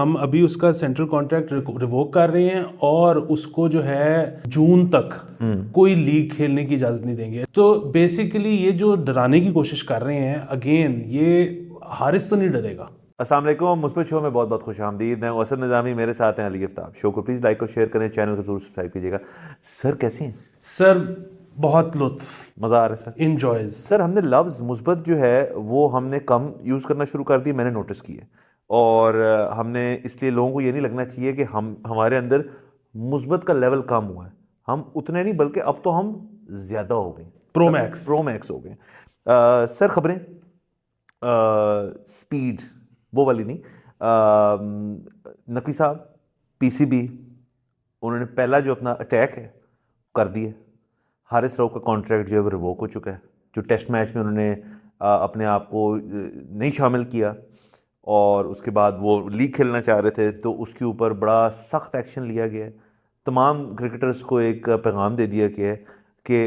हम अभी उसका सेंट्रल कॉन्ट्रैक्ट रिवोक कर रहे हैं और उसको जो है जून तक कोई लीग खेलने की इजाज़त नहीं देंगे। तो बेसिकली ये जो डराने की कोशिश कर रहे हैं, अगेन ये हारिस तो नहीं डरेगा। अस्सलाम वालेकुम, मुस्बित शो में बहुत बहुत खुश आमदीद। मैं असद निज़ामी, मेरे साथ हैं अली आफ्ताब। शो को प्लीज़ लाइक और शेयर करें, चैनल को जरूर सब्सक्राइब कीजिएगा। सर कैसे हैं? सर बहुत लुत्फ, मज़ा आ रहा है सर? इंजॉयज। सर हमने लफ्ज़ मुस्बत जो है वो हमने कम यूज़ करना शुरू कर दी, मैंने नोटिस किया। और हमने इसलिए लोगों को ये नहीं लगना चाहिए कि हमारे अंदर मुस्बत का लेवल कम हुआ है। हम उतने नहीं, बल्कि अब तो हम ज़्यादा हो गए, प्रो मैक्स हो गए। सर खबरें, स्पीड वो वाली नहीं। नकवी साहब पीसीबी, उन्होंने पहला जो अपना अटैक है कर दिया। हारिस राव का कॉन्ट्रैक्ट जो है वो रिवोक हो चुका है। जो टेस्ट मैच में उन्होंने अपने आप को नहीं शामिल किया और उसके बाद वो लीग खेलना चाह रहे थे, तो उसके ऊपर बड़ा सख्त एक्शन लिया गया है। तमाम क्रिकेटर्स को एक पैगाम दे दिया गया है कि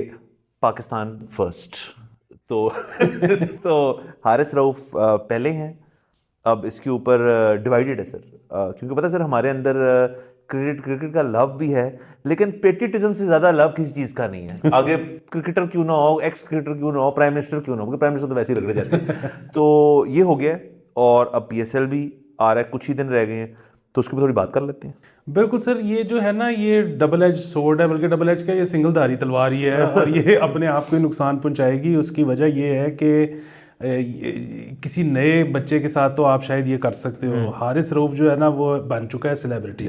पाकिस्तान फर्स्ट। तो तो हारिस राव पहले हैं, अब इसके ऊपर डिवाइडेड है सर। क्योंकि पता है सर, हमारे अंदर क्रिकेट का लव भी है, लेकिन पेट्रियटिज्म से ज़्यादा लव किसी चीज़ का नहीं है। आगे क्रिकेटर क्यों ना हो, एक्स क्रिकेटर क्यों ना हो, प्राइम मिनिस्टर क्यों ना हो, क्योंकि प्राइम मिनिस्टर तो वैसे ही रगड़े जाते हैं। तो ये हो गया और अब पीएसएल भी आ रहा है, कुछ ही दिन रह गए हैं, तो उसकी भी थोड़ी बात कर लेते हैं। बिल्कुल सर, ये जो है ना, ये डबल एज सोर्ड है, बल्कि डबल एज का ये सिंगलधारी तलवार ही है और ये अपने आप को ही नुकसान पहुंचाएगी। उसकी वजह ये है कि किसी नए बच्चे के साथ तो आप शायद ये कर सकते हो। हारिस रऊफ जो है ना वो बन चुका है सेलिब्रिटी।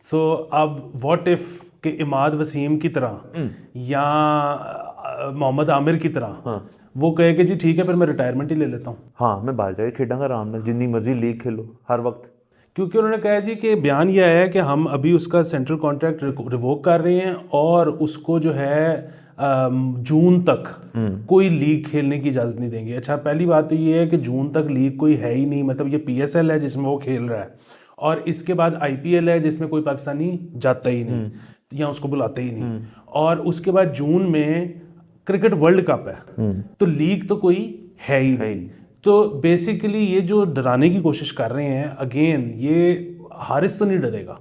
सो अब व्हाट इफ कि इमाद वसीम की तरह या मोहम्मद आमिर की तरह वो कहे कि जी ठीक है, फिर मैं रिटायरमेंट ही ले लेता हूँ। हाँ, मैं बाहर जाके खेलूंगा आराम से, जितनी मर्जी लीग खेलो हर वक्त। क्योंकि उन्होंने कहा जी कि बयान यह है कि हम अभी उसका सेंट्रल कॉन्ट्रैक्ट रिवोक कर रहे हैं और उसको जो है जून तक कोई लीग खेलने की इजाज़त नहीं देंगे। अच्छा, पहली बात तो ये है कि जून तक लीग कोई है ही नहीं। मतलब ये पीएसएल है जिसमें वो खेल रहा है और इसके बाद आईपीएल है जिसमें कोई पाकिस्तानी जाता ही नहीं या उसको बुलाते ही नहीं, और उसके बाद जून में क्रिकेट वर्ल्ड कप है, तो लीग तो कोई है ही नहीं। तो बेसिकली ये जो डराने की कोशिश कर रहे हैं, अगेन ये हारिस तो नहीं डरेगा।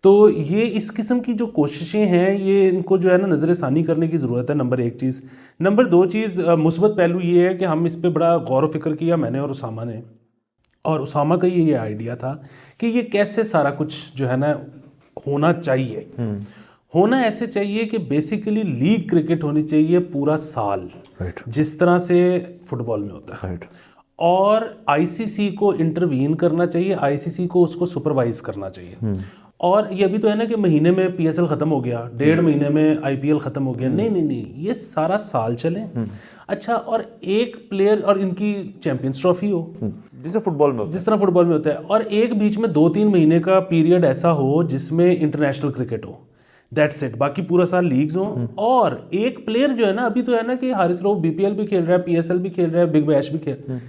तो ये इस किस्म की जो कोशिशें हैं, ये इनको जो है ना नज़र-ए-सानी करने की ज़रूरत है, नंबर एक चीज़। नंबर दो चीज़, मुस्बत पहलू ये है कि हम इस पे बड़ा गौर व फिक्र किया, मैंने और उसामा ने। और उसामा का ये आइडिया था कि ये कैसे सारा कुछ जो है ना होना चाहिए। होना ऐसे चाहिए कि बेसिकली लीग क्रिकेट होनी चाहिए पूरा साल, जिस तरह से फुटबॉल में होता है। और आईसीसी को इंटरवीन करना चाहिए, आईसीसी को उसको सुपरवाइज करना चाहिए। और ये अभी तो है ना कि महीने में पीएसएल खत्म हो गया, 1.5 महीने में आईपीएल खत्म हो गया। नहीं नहीं नहीं, ये सारा साल चले। अच्छा, और एक प्लेयर और इनकी चैंपियंस ट्रॉफी हो जिस तरह फुटबॉल में होता है, और एक बीच में 2-3 महीने का पीरियड ऐसा हो जिसमें इंटरनेशनल क्रिकेट हो। That's it. बाकी पूरा साल लीग्स हो। और एक प्लेयर जो है ना, अभी तो है ना कि हारिस रऊफ बीपीएल भी खेल रहा है, पीएसएल भी खेल रहा है, बिग बैश भी खेल,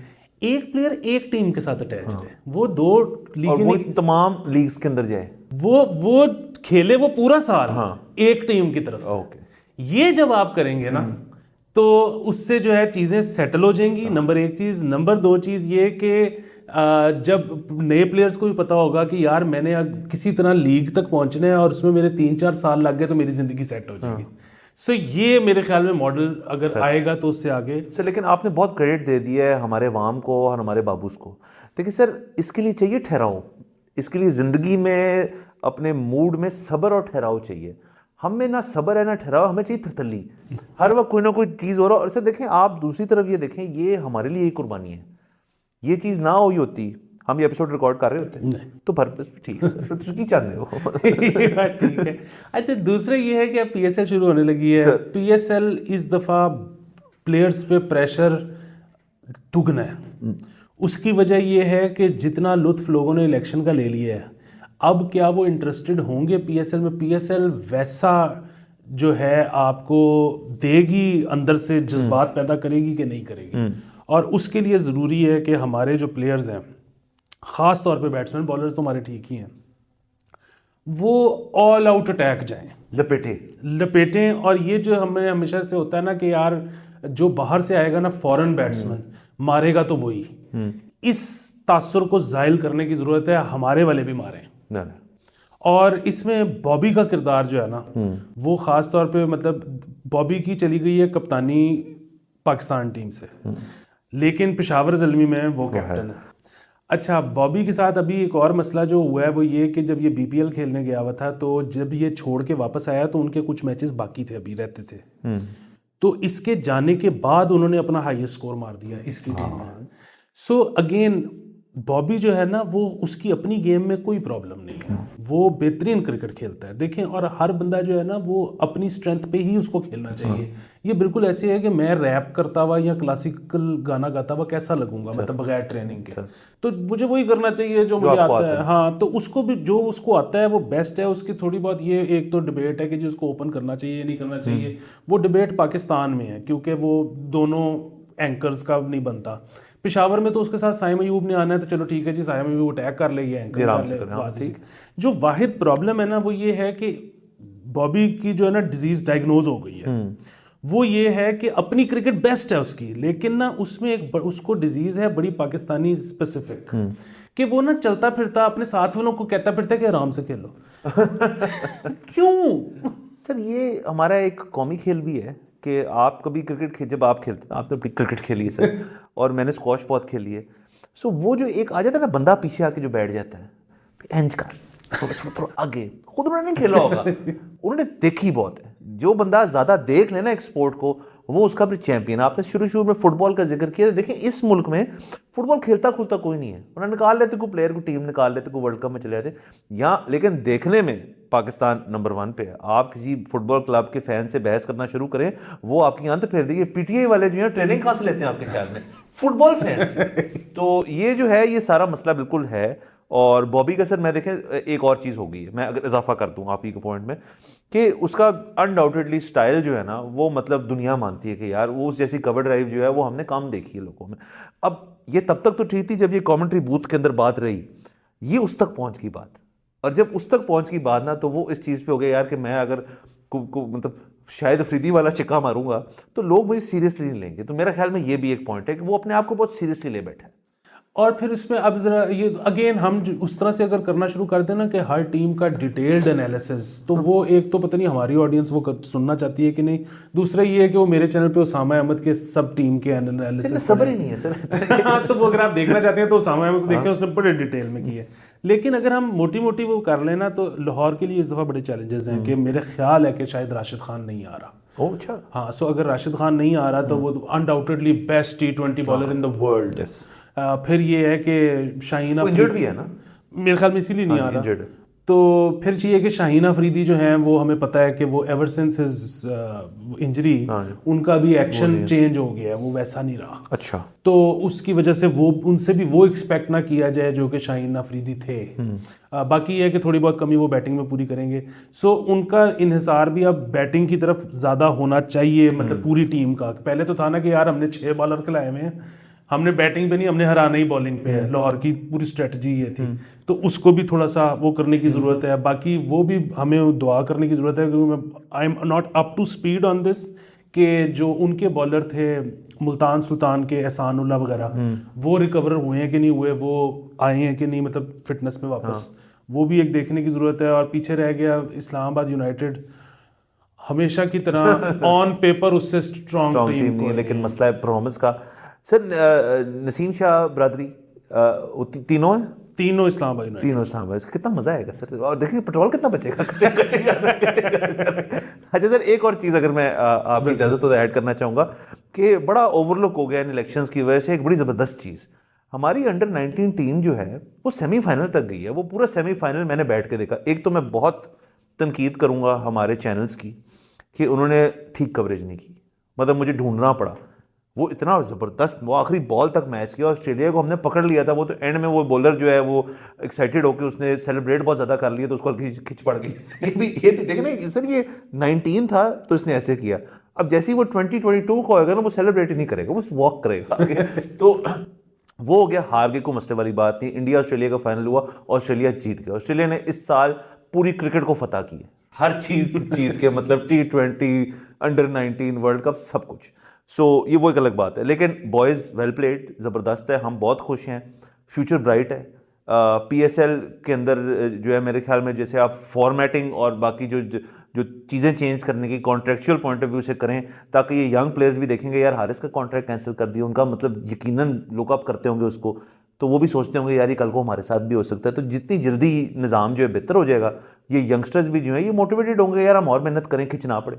एक प्लेयर एक टीम के साथ अटैच है, वो 2 लीग तमाम लीग्स के अंदर जाए, वो खेले वो पूरा साल एक टीम की तरफ से। ये जब आप करेंगे ना, तो उससे जो है चीज़ें सेटल हो जाएंगी। नंबर एक चीज़। नंबर दो चीज़ ये कि जब नए प्लेयर्स को भी पता होगा कि यार मैंने किसी तरह लीग तक पहुंचना है और उसमें मेरे 3-4 साल लग गए, तो मेरी ज़िंदगी सेट हो जाएगी। सो ये मेरे ख्याल में मॉडल अगर आएगा तो उससे आगे सर। लेकिन आपने बहुत क्रेडिट दे दिया है हमारे अवाम को और हमारे बाबूस को। देखिए सर, इसके लिए चाहिए ठहराव। इसके लिए ज़िंदगी में अपने मूड में सब्र और ठहराव चाहिए। हमें ना सब्र है ना ठहराव, हमें चाहिए थतली। हर वक्त कोई ना कोई चीज़ हो रहा है। और सर देखें, आप दूसरी तरफ ये देखें, ये हमारे लिए एक कुर्बानी है। ये चीज़ ना हुई होती, हम ये एपिसोड रिकॉर्ड कर रहे होते नहीं, तो पर्पस ठीक है सर, तुझी चाहते हो। ठीक है। अच्छा, दूसरा ये है कि अब पीएसएल शुरू होने लगी है। पीएसएल इस दफ़ा प्लेयर्स पे प्रेशर दुगना है। उसकी वजह ये है कि जितना लुत्फ लोगों ने इलेक्शन का ले लिया है, अब क्या वो इंटरेस्टेड होंगे पीएसएल में? पीएसएल वैसा जो है आपको देगी, अंदर से जज्बात पैदा करेगी कि नहीं करेगी? और उसके लिए ज़रूरी है कि हमारे जो प्लेयर्स हैं, ख़ास तौर पे बैट्समैन, बॉलर्स तो हमारे ठीक ही हैं, वो ऑल आउट अटैक जाएं, लपेटें। और ये जो हमें हमेशा से होता है ना कि यार जो बाहर से आएगा ना फॉरेन बैट्समैन, मारेगा तो वही। इस तासुर को ज़ाहिल करने की ज़रूरत है, हमारे वाले भी मारे हैं। ना ना और इसमें बॉबी का किरदार जो है ना, वो ख़ास तौर पे मतलब बॉबी की चली गई है कप्तानी पाकिस्तान टीम से, लेकिन पेशावर ज़ल्मी में वो कैप्टन है। अच्छा, बॉबी के साथ अभी एक और मसला जो हुआ है वो ये कि जब ये बीपीएल खेलने गया हुआ था, तो जब ये छोड़ के वापस आया तो उनके कुछ मैचेस बाकी थे, अभी रहते थे। तो इसके जाने के बाद उन्होंने अपना हाईएस्ट स्कोर मार दिया इसकी टीम में। सो अगेन बॉबी जो है ना, वो उसकी अपनी गेम में कोई प्रॉब्लम नहीं है, वो बेहतरीन क्रिकेट खेलता है। देखें, और हर बंदा जो है ना वो अपनी स्ट्रेंथ पे ही उसको खेलना चाहिए। ये बिल्कुल ऐसे है कि मैं रैप करता हुआ या क्लासिकल गाना गाता हुआ कैसा लगूंगा, मतलब बगैर ट्रेनिंग के। तो मुझे वही करना चाहिए जो मुझे आता है। हाँ, तो उसको भी जो उसको आता है वो बेस्ट है। उसकी थोड़ी बहुत ये एक तो डिबेट है कि जी उसको ओपन करना चाहिए या नहीं करना चाहिए, वो डिबेट पाकिस्तान में है क्योंकि वो दोनों एंकर्स का नहीं बनता। पेशावर में तो उसके साथ साइम अयूब ने आना है, तो चलो ठीक है जी, साइम अयूब अटैक कर ले, एंकर कर ले। जो वाहिद प्रॉब्लम है ना वो ये है कि बॉबी की जो है ना डिजीज डायग्नोज हो गई है। वो ये है कि अपनी क्रिकेट बेस्ट है उसकी, लेकिन ना उसमें एक उसको डिजीज है बड़ी पाकिस्तानी स्पेसिफिक, कि वो ना चलता फिरता अपने साथ वालों को कहता फिरता है कि आराम से खेलो। क्यों सर? ये हमारा एक कौमी खेल भी है कि आप कभी क्रिकेट जब आप खेलते हैं, आपने अपनी क्रिकेट खेली है सर, और मैंने स्क्वॉश बहुत खेली है। सो वो जो एक आ जाता है ना बंदा पीछे आके जो बैठ जाता है, एंज कर थोड़ा आगे, खुद उन्होंने नहीं खेला होगा, उन्होंने देखी बहुत है। जो बंदा ज़्यादा देख लेना एक स्पोर्ट को, वो उसका भी चैंपियन। आपने शुरू में फुटबॉल का जिक्र किया, देखिए इस मुल्क में फुटबॉल खेलता खुलता कोई नहीं है। उन्होंने निकाल लेते कोई प्लेयर को, टीम निकाल लेते कोई, वर्ल्ड कप में चले जाते यहाँ, लेकिन देखने में पाकिस्तान नंबर 1 पे है। आप किसी फुटबॉल क्लब के फैन से बहस करना शुरू करें, वो आपकी अंत फेर देंगे। पीटीआई वाले जो है ट्रेनिंग कहाँ से लेते हैं आपके ख्याल में? Football fans. तो ये जो है ये सारा मसला बिल्कुल है। और बॉबी का सर मैं देखें एक और चीज़ हो गई है, मैं अगर इजाफा कर दूं आप ही के पॉइंट में, कि उसका अनडाउटेडली स्टाइल जो है ना वो मतलब दुनिया मानती है कि यार वो उस जैसी कवर ड्राइव जो है वो हमने कम देखी है लोगों में। अब ये तब तक तो ठीक थी जब ये कमेंट्री बूथ के अंदर बात रही, ये उस तक पहुंच गई बात, और जब उस तक पहुंच गई बात ना, तो वो इस चीज़ पे हो गया यार कि मैं अगर मतलब शायद अफरीदी वाला चिक्का मारूंगा तो लोग मुझे सीरियसली नहीं लेंगे। तो मेरा ख्याल में ये भी एक पॉइंट है कि वो अपने आप को बहुत सीरियसली ले बैठा है। और फिर इसमें अब जरा ये अगेन हम उस तरह से अगर करना शुरू कर दें ना कि हर टीम का डिटेल्ड एनालिसिस, तो वो एक तो पता नहीं हमारी ऑडियंस वो सुनना चाहती है कि नहीं, दूसरा ये है कि वो मेरे चैनल पे उसामा अहमद के सब टीम के एनालिसिस सब्र ही नहीं है सर। तो वो अगर आप देखना चाहते हैं तो उसामा अहमद को देखें, उसने बड़े डिटेल में की है। लेकिन अगर हम मोटी मोटी वो कर लेना, तो लाहौर के लिए इस दफ़ा बड़े चैलेंजेस हैं कि मेरे ख्याल है कि शायद राशिद खान नहीं आ रहा। अच्छा। हाँ, सो अगर राशिद खान नहीं आ रहा तो वो undoubtedly best T20 bowler in the world. फिर ये है कि शाहीन इंजर्ड भी है ना मेरे ख्याल में, इसीलिए नहीं आ रहा। तो फिर चाहिए कि शाहीन अफरीदी जो हैं वो हमें पता है कि वो एवर सिंस हिज इंजरी उनका भी एक्शन चेंज हो गया है, वो वैसा नहीं रहा। अच्छा। तो उसकी वजह से वो उनसे भी वो एक्सपेक्ट ना किया जाए जो कि शाहीन अफरीदी थे। बाकी ये है कि थोड़ी बहुत कमी वो बैटिंग में पूरी करेंगे। सो उनका इन्हिसार भी अब बैटिंग की तरफ ज़्यादा होना चाहिए, मतलब पूरी टीम का। पहले तो था ना कि यार हमने 6 बॉलर खिलाए हुए हैं, हमने बैटिंग पे नहीं, हमने हराना ही बॉलिंग पे है। लाहौर की पूरी स्ट्रेटजी ये थी, तो उसको भी थोड़ा सा वो करने की ज़रूरत है। बाकी वो भी हमें दुआ करने की ज़रूरत है, क्योंकि I am not up to speed on this, कि जो उनके बॉलर थे मुल्तान सुल्तान के, एहसानुल्लाह वगैरह, वो रिकवर हुए हैं कि नहीं हुए, वो आए हैं कि नहीं, मतलब फिटनेस में वापस, वो भी एक देखने की ज़रूरत है। और पीछे रह गया इस्लामाबाद यूनाइटेड, हमेशा की तरह ऑन पेपर उससे स्ट्रॉन्ग टीम नहीं है, लेकिन मसला है परफॉर्मेंस का। सर नसीम शाह ब्रादरी तीनों है, तीनों इस्लामाबाद यूनाइटेड, तीनों इस्लामाबाद। इसका कितना मजा आएगा सर, और देखिए पेट्रोल कितना बचेगा। अच्छा सर, एक और चीज़ अगर मैं आपकी इजाज़त तो ऐड करना चाहूँगा कि बड़ा ओवरलुक हो गया इन इलेक्शंस की वजह से, एक बड़ी ज़बरदस्त चीज़, हमारी अंडर 19 टीम जो है वो सेमीफाइनल तक गई है। वो पूरा सेमीफाइनल मैंने बैठ के देखा। एक तो मैं बहुत तनकीद करूँगा हमारे चैनल्स की कि उन्होंने ठीक कवरेज नहीं की, मतलब मुझे ढूंढना पड़ा। वो इतना ज़बरदस्त, वो आखिरी बॉल तक मैच किया। ऑस्ट्रेलिया को हमने पकड़ लिया था, वो तो एंड में वो बॉलर जो है वो एक्साइटेड होकर उसने सेलिब्रेट बहुत ज़्यादा कर लिया, तो उसको खिंच पड़ गई। ये भी देखे ना सर, ये 19 था तो इसने ऐसे किया। अब जैसे ही वो 2022 को होगा ना, वो सेलिब्रेट ही नहीं करेगा, वो वॉक करेगा। तो वो हो गया, हार गए, कोई मसले वाली बात नहीं। इंडिया ऑस्ट्रेलिया का फाइनल हुआ, ऑस्ट्रेलिया जीत गया। ऑस्ट्रेलिया ने इस साल पूरी क्रिकेट को फतह की है, हर चीज़ जीत के, मतलब T20, अंडर 19, वर्ल्ड कप, सब कुछ। सो ये वो एक अलग बात है। लेकिन बॉयज़ वेल प्लेड, ज़बरदस्त है, हम बहुत खुश हैं। फ्यूचर ब्राइट है। PSL के अंदर जो है मेरे ख्याल में जैसे आप फॉर्मेटिंग और बाकी जो जो चीज़ें चेंज करने की कॉन्ट्रेक्चुअल पॉइंट ऑफ व्यू से करें, ताकि ये यंग प्लेयर्स भी देखेंगे यार हारिस का कॉन्ट्रैक्ट कैंसिल कर दिया, उनका मतलब यकीनन लुकअप करते होंगे उसको, तो वो भी सोचते होंगे यार ये कल को हमारे साथ भी हो सकता है। तो जितनी जल्दी निज़ाम जो है बेहतर हो जाएगा, ये यंगस्टर्स भी जो है ये मोटिवेटेड होंगे यार हम और मेहनत करें, खिंचना पड़े।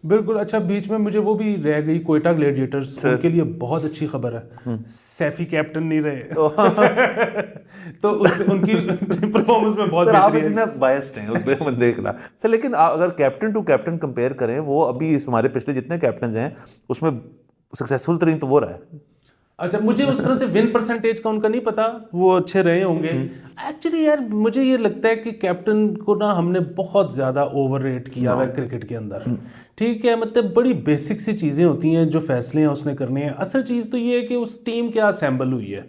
बिल्कुल। अच्छा, बीच में मुझे वो भी रह गई, कोयटा ग्लैडिएटर्स, उनके लिए बहुत अच्छी खबर है, सैफी कैप्टन नहीं रहे तो उससे उनकी परफॉर्मेंस में बहुत सर आप बेहतरी इसमें बायस्ड हैं उसमें देखना सर, लेकिन अगर कैप्टन टू कैप्टन कंपेयर करें, वो अभी हमारे पिछले जितने कैप्टन हैं उसमें सक्सेसफुल तरीन तो वो रहा है। अच्छा, मुझे उस तरह से विन परसेंटेज का उनका नहीं पता, वो अच्छे रहे होंगे। एक्चुअली यार मुझे ये लगता है कि कैप्टन को ना हमने बहुत ज़्यादा ओवररेट किया हुआ है क्रिकेट के अंदर। ठीक है, मतलब बड़ी बेसिक सी चीज़ें होती हैं जो फैसले हैं उसने करने हैं। असल चीज़ तो ये है कि उस टीम क्या असेंबल हुई है।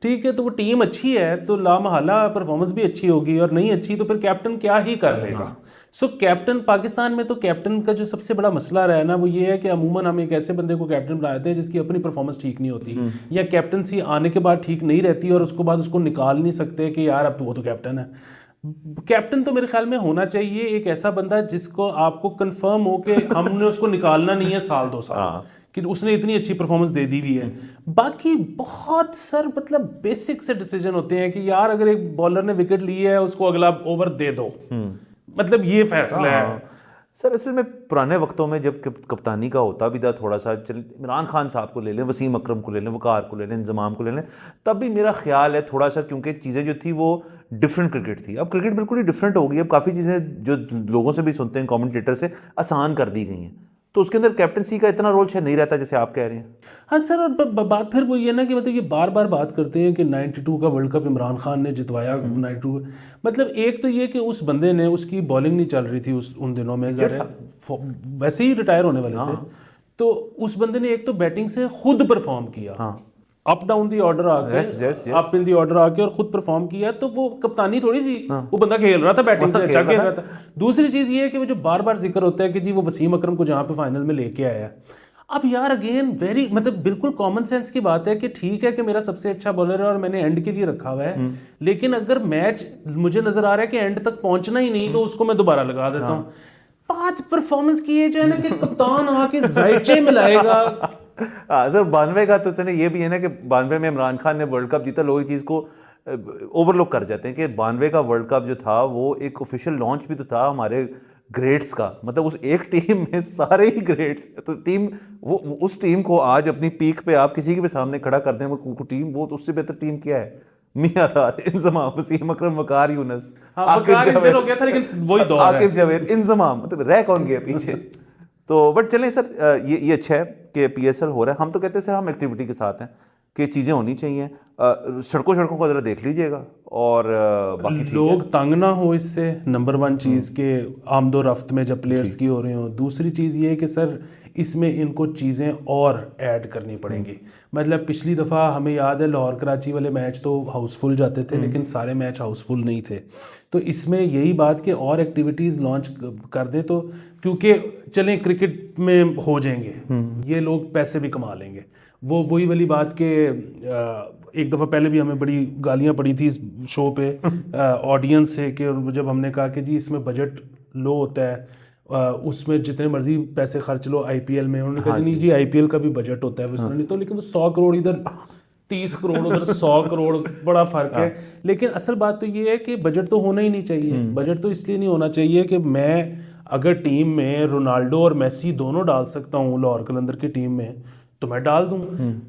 ठीक है, तो वो टीम अच्छी है तो लामहला परफॉर्मेंस भी अच्छी होगी, और नहीं अच्छी तो फिर कैप्टन क्या ही कर लेगा। सो कैप्टन पाकिस्तान में तो कैप्टन का जो सबसे बड़ा मसला रहा है ना, वो ये है कि अमूमन हम एक ऐसे बंदे को कैप्टन बनाते हैं जिसकी अपनी परफॉर्मेंस ठीक नहीं होती, या कैप्टनसी आने के बाद ठीक नहीं रहती और उसके बाद उसको निकाल नहीं सकते कि यार अब वो तो कैप्टन है। कैप्टन तो मेरे ख्याल में होना चाहिए एक ऐसा बंदा जिसको आपको कंफर्म हो कि हमने उसको निकालना नहीं है साल 2 साल, कि उसने इतनी अच्छी परफॉर्मेंस दे दी हुई है। बाकी बहुत सर मतलब बेसिक से डिसीजन होते हैं कि यार अगर एक बॉलर ने विकेट ली है उसको अगला ओवर दे दो, मतलब ये फैसला है। सर असल में पुराने वक्तों में जब कप्तानी का होता भी था थोड़ा सा, चल इमरान खान साहब को ले लें, वसीम अकरम को ले लें, वकार को ले लें, इंजमाम को ले लें, तब भी मेरा ख्याल है थोड़ा सा, क्योंकि चीज़ें जो थी वो डिफरेंट क्रिकेट थी। अब क्रिकेट बिल्कुल ही डिफरेंट हो गई, अब काफ़ी चीज़ें जो लोगों से भी सुनते हैं कमेंटेटर से आसान कर दी गई हैं, तो उसके अंदर कैप्टनसी का इतना रोल शायद नहीं रहता जैसे आप कह रहे हैं। हाँ सर, और बात फिर वही है ना कि मतलब ये बार बार बात करते हैं कि 92 का वर्ल्ड कप इमरान खान ने जितवाया। 92 मतलब एक तो ये कि उस बंदे ने, उसकी बॉलिंग नहीं चल रही थी उन दिनों में, वैसे ही रिटायर होने वाले थे, तो उस बंदे ने एक तो बैटिंग से खुद परफॉर्म किया, अप डाउन दी ऑर्डर आके, अप इन दी ऑर्डर आके, और खुद परफॉर्म किया। तो वो कप्तानी थोड़ी थी, वो बंदा खेल रहा था, बैटिंग से अच्छा खेल रहा था। दूसरी चीज ये है कि वो जो बार बार जिक्र होता है कि जी वो वसीम अकरम को जहां पे फाइनल में लेके आया, अब यार अगेन वेरी मतलब बिल्कुल कॉमन सेंस की बात है कि ठीक है कि मेरा सबसे अच्छा बॉलर है और मैंने एंड के लिए रखा हुआ है, लेकिन अगर मैच मुझे नजर आ रहा है कि एंड तक पहुंचना ही नहीं, तो उसको मैं दोबारा लगा देता हूँ। बात परफॉर्मेंस की है जो है ना कि कप्तान आके जायचे मिलाएगा। सर 92 का तो चलिए ये भी है ना कि 92 में इमरान खान ने वर्ल्ड कप जीता, लोग इस चीज़ को ओवरलुक कर जाते हैं कि 92 का वर्ल्ड कप जो था वो एक ऑफिशियल लॉन्च भी तो था हमारे ग्रेड्स का, मतलब उस एक टीम में सारे ही ग्रेड्स, तो टीम वो उस टीम को आज अपनी पीक पे आप किसी के भी सामने खड़ा कर दें, वो टीम, वो तो उससे बेहतर टीम क्या है? मियादाद, इंजमाम, वसीम अकरम, वकार यूनुस, आकिब जावेद, लेकिन वही दौर है, आकिब जावेद, इंजमाम, मतलब रह कौन गया पीछे? तो बट चलें सर, ये अच्छा है कि PSL हो रहा है। हम तो कहते हैं सर हम एक्टिविटी के साथ हैं कि चीज़ें होनी चाहिए। सड़कों को ज़रा देख लीजिएगा, और बाकी लोग तंग ना हो इससे, नंबर 1 चीज़ के आमदो रफ्त में जब प्लेयर्स की हो रही हो। दूसरी चीज़ ये है कि सर इसमें इनको चीज़ें और ऐड करनी पड़ेंगी। मतलब पिछली दफ़ा हमें याद है लाहौर कराची वाले मैच तो हाउसफुल जाते थे, लेकिन सारे मैच हाउसफुल नहीं थे। तो इसमें यही बात कि और एक्टिविटीज़ लॉन्च कर दे, तो क्योंकि चलें क्रिकेट में हो जाएंगे ये लोग, पैसे भी कमा लेंगे। वो वही वाली बात के एक दफ़ा पहले भी हमें बड़ी गालियां पड़ी थी इस शो पे ऑडियंस से, कि जब हमने कहा कि जी इसमें बजट लो होता है, उसमें जितने मर्जी पैसे खर्च लो IPL में, उन्होंने कहा नहीं जी IPL का भी बजट होता है उस तरह नहीं, तो लेकिन वो 100 करोड़ इधर, 30 करोड़ उधर, 100 करोड़, बड़ा फर्क है। लेकिन असल बात तो ये है कि बजट तो होना ही नहीं चाहिए। बजट तो इसलिए नहीं होना चाहिए कि मैं अगर टीम में रोनाल्डो और मेसी दोनों डाल सकता हूँ लाहौर कलंदर की टीम में, तो मैं डाल दूं।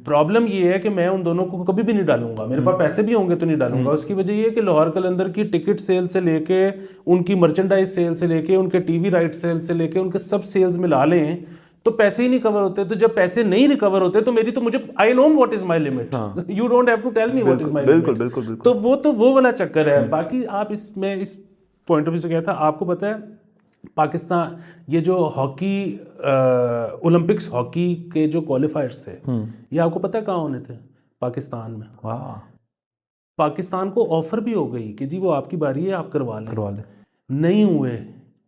प्रॉब्लम ये है कि मैं उन दोनों को कभी भी नहीं डालूंगा, मेरे पास पैसे भी होंगे तो नहीं डालूंगा। उसकी वजह ये है कि लाहौर कलंदर की टिकट सेल से लेके, उनकी मर्चेंडाइज सेल से लेके, उनके टीवी राइट सेल से लेके, उनके सब सेल्स मिला लें तो पैसे ही नहीं कवर होते। तो जब पैसे नहीं रिकवर होते तो मेरी तो, मुझे I know what is my limit, you don't have to tell me what is my limit. बिल्कुल। तो वो वाला चक्कर है। बाकी आप इसमें इस पॉइंट ऑफ व्यू से क्या था, आपको पता है पाकिस्तान ये जो हॉकी ओलंपिक्स हॉकी के जो क्वालिफायर्स थे, ये आपको पता है कहाँ होने थे? पाकिस्तान में। पाकिस्तान को ऑफर भी हो गई कि जी वो आपकी बारी है, आप करवा लें। नहीं हुए।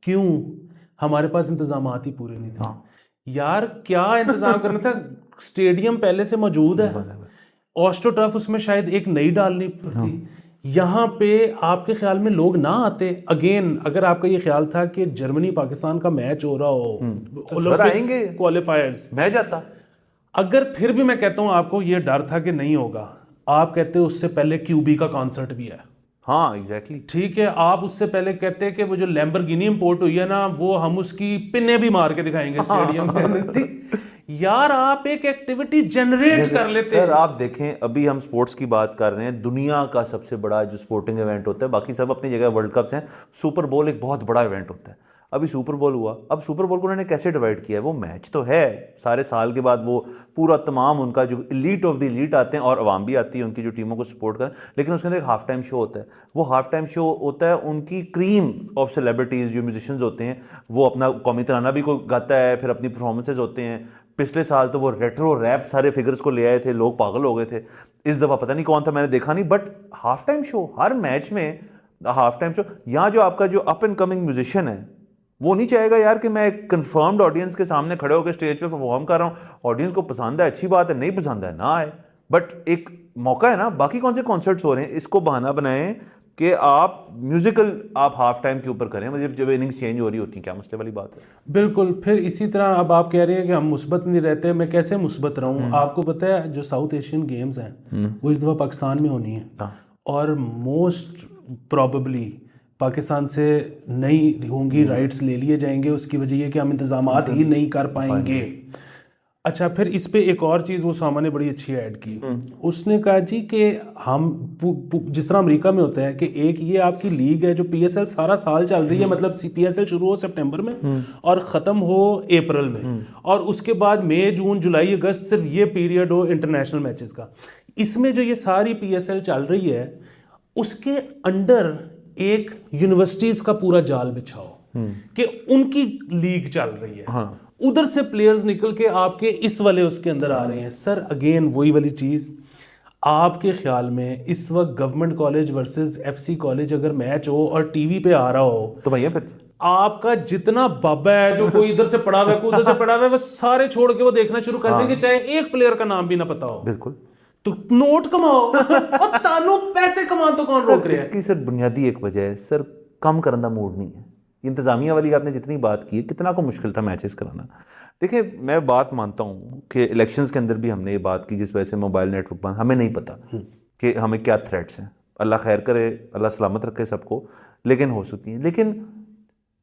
क्यों? हमारे पास इंतजामात ही पूरे नहीं थे। यार क्या इंतजाम करना था? स्टेडियम पहले से मौजूद है, ऑस्ट्रोटर्फ उसमें शायद एक नई डालनी पड़ती। यहाँ पे आपके ख्याल में लोग ना आते? अगेन अगर आपका ये ख्याल था कि जर्मनी पाकिस्तान का मैच हो रहा हो ओलंपिक्स क्वालिफायर्स, मैं जाता। अगर फिर भी मैं कहता हूँ आपको ये डर था कि नहीं होगा, आप कहते हो उससे पहले क्यूबी का कॉन्सर्ट भी है। हाँ एग्जैक्टली ठीक है, आप उससे पहले कहते हैं कि वो जो लैम्बोर्गिनी इंपोर्ट हुई है ना, वो हम उसकी पिने भी मार के दिखाएंगे स्टेडियम में। ठीक यार, आप एक एक्टिविटी जनरेट कर लेते हैं। सर आप देखें, अभी हम स्पोर्ट्स की बात कर रहे हैं, दुनिया का सबसे बड़ा जो स्पोर्टिंग इवेंट होता है, बाकी सब अपनी जगह वर्ल्ड कप्स हैं, सुपर बोल एक बहुत बड़ा इवेंट होता है। अभी सुपर बोल हुआ, अब सुपर बोल को उन्होंने कैसे डिवाइड किया है? वो मैच तो है, सारे साल के बाद वो पूरा तमाम उनका जो एलीट ऑफ द एलीट आते हैं और अवाम भी आती है उनकी जो टीमों को सपोर्ट करें, लेकिन उसके अंदर एक हाफ टाइम शो होता है। वो हाफ टाइम शो होता है उनकी क्रीम ऑफ सेलिब्रिटीज़ जो म्यूजिशियंस होते हैं, वो अपना कौमी तराना भी कोई गाता है, फिर अपनी परफॉर्मेंसेज होते हैं। पिछले साल तो वो रेट्रो रैप सारे फिगर्स को ले आए थे, लोग पागल हो गए थे। इस दफ़ा पता नहीं कौन था, मैंने देखा नहीं, but half time show her match में, हाफ टाइम शो। यहाँ जो आपका जो अप एंड कमिंग म्यूजिशियन है, वो नहीं चाहेगा यार कि मैं एक कंफर्म्ड ऑडियंस के सामने खड़े होकर स्टेज पे परफॉर्म कर रहा हूँ, ऑडियंस को पसंद है, अच्छी बात है, नहीं पसंद है ना आए, बट एक मौका है ना। बाकी कौन से कॉन्सर्ट्स हो रहे हैं, इसको बहाना बनाएं कि आप म्यूजिकल आप हाफ टाइम के ऊपर करें, मतलब जब इनिंग्स चेंज हो रही होती है, क्या मसले वाली बात है। बिल्कुल। फिर इसी तरह अब आप कह रहे हैं कि हम मुस्बत नहीं रहते, मैं कैसे मुस्बत रहूं? आपको पता है जो साउथ एशियन गेम्स हैं वो इस दफ़ा पाकिस्तान में होनी है, और मोस्ट प्रॉबेबली पाकिस्तान से नहीं होंगी, राइट्स ले लिए जाएंगे। उसकी वजह ये कि हम इंतजामात ही नहीं कर पाएंगे। अच्छा, फिर इस पे एक और चीज़ वो सामा ने बड़ी अच्छी ऐड की। उसने कहा जी कि हम जिस तरह अमेरिका में होता है कि एक ये आपकी लीग है जो पीएसएल सारा साल चल रही है, मतलब पीएसएल शुरू हो सितंबर में और ख़त्म हो अप्रैल में, और उसके बाद मई जून जुलाई अगस्त सिर्फ ये पीरियड हो इंटरनेशनल मैचेस का। इसमें जो ये सारी पीएसएल चल रही है, उसके अंडर एक यूनिवर्सिटीज का पूरा जाल बिछाओ कि उनकी लीग चल रही है। हाँ। उधर से प्लेयर्स निकल के आपके इस वाले उसके अंदर आ रहे हैं। सर अगेन वही वाली चीज, आपके ख्याल में इस वक्त government college versus FC college अगर मैच हो और टीवी पे आ रहा हो, तो भैया फिर आपका जितना बाबा है जो कोई इधर से पड़ा हुआ है, कोई उधर से पड़ा हुआ है, वो सारे छोड़ के वो देखना शुरू कर देंगे, चाहे एक प्लेयर का नाम भी ना पता हो। बिल्कुल। तो नोट कमाओ और तानो पैसे कमा, तो कौन रोक रहा है? इसकी सर बुनियादी एक वजह है सर, कम करने का मूड नहीं है। इंतजामिया वाली आपने जितनी बात की है, कितना को मुश्किल था मैचेस कराना। देखिए मैं बात मानता हूँ कि इलेक्शंस के अंदर भी हमने ये बात की, जिस वजह से मोबाइल नेटवर्क बंद, हमें नहीं पता कि हमें क्या थ्रेट्स हैं। अल्लाह खैर करे, अल्लाह सलामत रखे सबको, लेकिन हो सकती हैं। लेकिन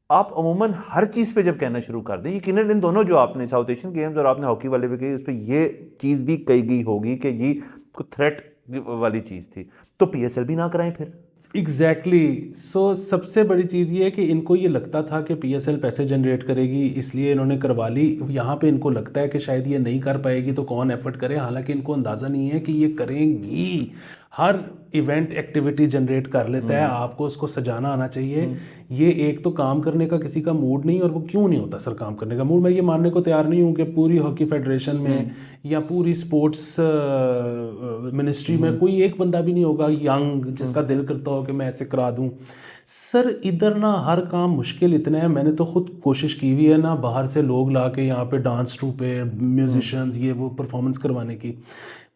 आप अमूमन हर चीज़ पे जब कहना शुरू कर दें, यकीनन इन दोनों जो आपने साउथ एशियन गेम्स और आपने हॉकी वाले भी कही, उस पर ये चीज़ भी कही गई होगी कि ये को थ्रेट वाली चीज़ थी, तो पीएसएल भी ना कराएं फिर। एग्जैक्टली। सो सबसे बड़ी चीज़ ये है कि इनको ये लगता था कि पीएसएल पैसे जनरेट करेगी, इसलिए इन्होंने करवा ली। यहाँ पे इनको लगता है कि शायद ये नहीं कर पाएगी, तो कौन एफर्ट करे, हालांकि इनको अंदाज़ा नहीं है कि ये करेंगी। हर इवेंट एक्टिविटी जनरेट कर लेता है, आपको उसको सजाना आना चाहिए। ये एक तो काम करने का किसी का मूड नहीं, और वो क्यों नहीं होता सर काम करने का मूड? मैं ये मानने को तैयार नहीं हूँ कि पूरी हॉकी फेडरेशन में या पूरी स्पोर्ट्स मिनिस्ट्री में कोई एक बंदा भी नहीं होगा यंग जिसका दिल करता हो कि मैं ऐसे करा दूं। सर इधर ना हर काम मुश्किल इतना है, मैंने तो खुद कोशिश की हुई है ना, बाहर से लोग ला के यहाँ पे डांस ट्रूपे, म्यूजिशियंस, ये वो परफॉर्मेंस करवाने की।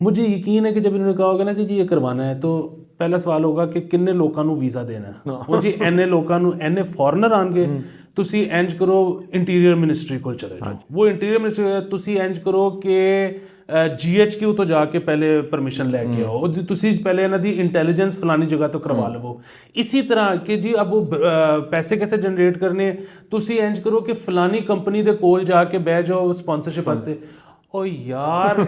मुझे यकीन है कि जब इन्होंने कहा होगा ना कि जी ये करवाना है, तो पहला सवाल होगा कि किन्ने लोगों को वीज़ा देना है। और जी एने लोगों को, एने फॉरनर आएंगे, तुसी इंज करो इंटीरियर मिनिस्ट्री को चले जाओ, वो इंटीरियर मिनिस्ट्री तुसी इंज करो कि GHQ तो जाके पहले परमिशन लेके आओ, तुसी पहले इन्हां दी इंटैलीजेंस फलानी जगह तो करवा लो। इसी तरह कि जी अब वो पैसे कैसे जनरेट करने, तुसी इंज करो कि फलानी कंपनी दे कोल जाके बह जाओ स्पॉन्सरशिप वास्ते। ओ यार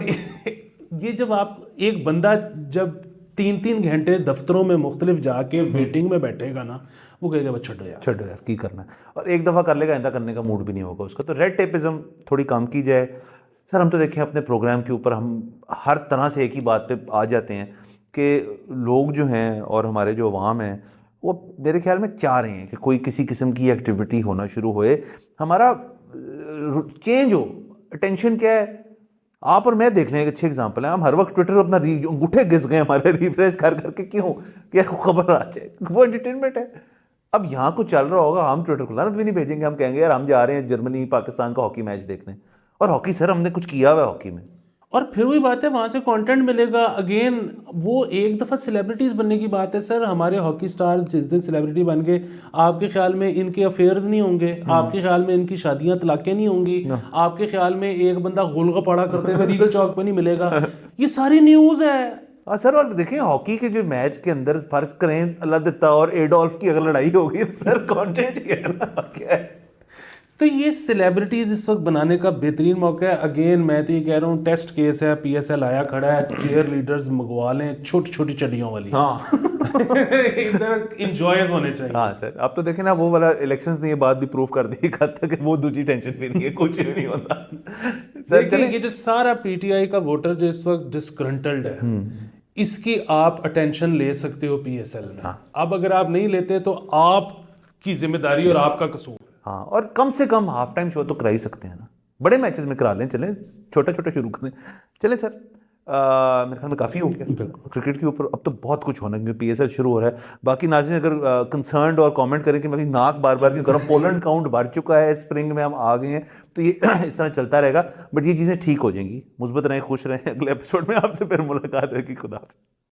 ये जब आप एक बंदा जब 3-3 घंटे दफ्तरों में मुख्तलिफ जाके वेटिंग में बैठेगा ना, वो कहेगा बस छोड़ो यार की करना है, और एक दफ़ा कर लेगा, आइंदा करने का मूड भी नहीं होगा उसका। तो रेड टेपिज्म थोड़ी कम की जाए। सर हम तो देखें अपने प्रोग्राम के ऊपर हम हर तरह से एक ही बात पे आ जाते हैं कि लोग जो हैं और हमारे जो अवाम हैं, वो मेरे ख्याल में चाह रहे हैं कि कोई किसी किस्म की एक्टिविटी होना शुरू होए, हमारा चेंज हो। अटेंशन क्या है, आप और मैं देख लें, एक अच्छे एग्जांपल है, हम हर वक्त ट्विटर अपना अंगूठे घिस गए हमारे रिफ्रेश कर करके, क्यों कि यार खबर आ जाए, वो एंटरटेनमेंट है। अब यहाँ कुछ चल रहा होगा, हम ट्विटर खुलाना भी नहीं भेजेंगे, हम कहेंगे यार हम जा रहे हैं जर्मनी पाकिस्तान का हॉकी मैच देखने, और हॉकी सर हमने कुछ किया हुआ है हॉकी में। और फिर वही बात है, वहां से कंटेंट मिलेगा अगेन। वो एक दफा सेलिब्रिटीज बनने की बात है सर। हमारे हॉकी स्टार्स जिस दिन सेलिब्रिटी बन गए, आपके ख्याल में इनके अफेयर्स नहीं होंगे? आपके ख्याल में इनकी शादियां तलाकें नहीं होंगी? आपके ख्याल में एक बंदा गोलगप्पा करते हुए रीगल चौक पे नहीं मिलेगा? ये सारी न्यूज है। हाँ सर, और देखिए हॉकी के जो मैच के अंदर फर्ज करें अल्लाह दत्ता और एडोल्फ की अगर लड़ाई होगी तो सर कंटेंट ही है ना, क्या है। तो ये सेलिब्रिटीज इस वक्त बनाने का बेहतरीन मौका है। अगेन मैं तो ये कह रहा हूँ, टेस्ट केस है, पीएसएल आया खड़ा है, चेयर लीडर्स मंगवा लें छोटी छोटी चड्डियों वाली। हाँ इधर इंजॉयज होने चाहिए। हाँ सर, अब तो देखें ना, वो वाला इलेक्शंस ने ये बात भी प्रूव कर दी एक हद तक कि वो दूसरी टेंशन भी नहीं है, कुछ भी नहीं होता। सर देखिए चलें। ये जो सारा पीटीआई का वोटर जो इस वक्त डिस्ग्रंटल्ड है, इसकी आप अटेंशन ले सकते हो पीएसएल में। अब अगर आप नहीं लेते तो आपकी जिम्मेदारी और आपका कसूर। हाँ, और कम से कम हाफ टाइम शो तो करा ही सकते हैं ना, बड़े मैचेस में करा लें, चलें छोटा छोटा शुरू करें। चलें सर, मेरे ख्याल में काफ़ी हो गया क्रिकेट के ऊपर। अब तो बहुत कुछ होना है क्योंकि पीएसएल शुरू हो रहा है। बाकी नाज़रीन अगर कंसर्न्ड और कमेंट करें कि मैं नाक बार बार क्यों कर रहा हूँ, पोलैंड काउंट बढ़ चुका है, स्प्रिंग में हम आ गए हैं, तो ये इस तरह चलता रहेगा। बट ये चीज़ें ठीक हो जाएंगी। मुस्बत रहें, खुश रहें। अगले एपिसोड में आपसे फिर मुलाकात होगी। खुदा हाफ़िज़।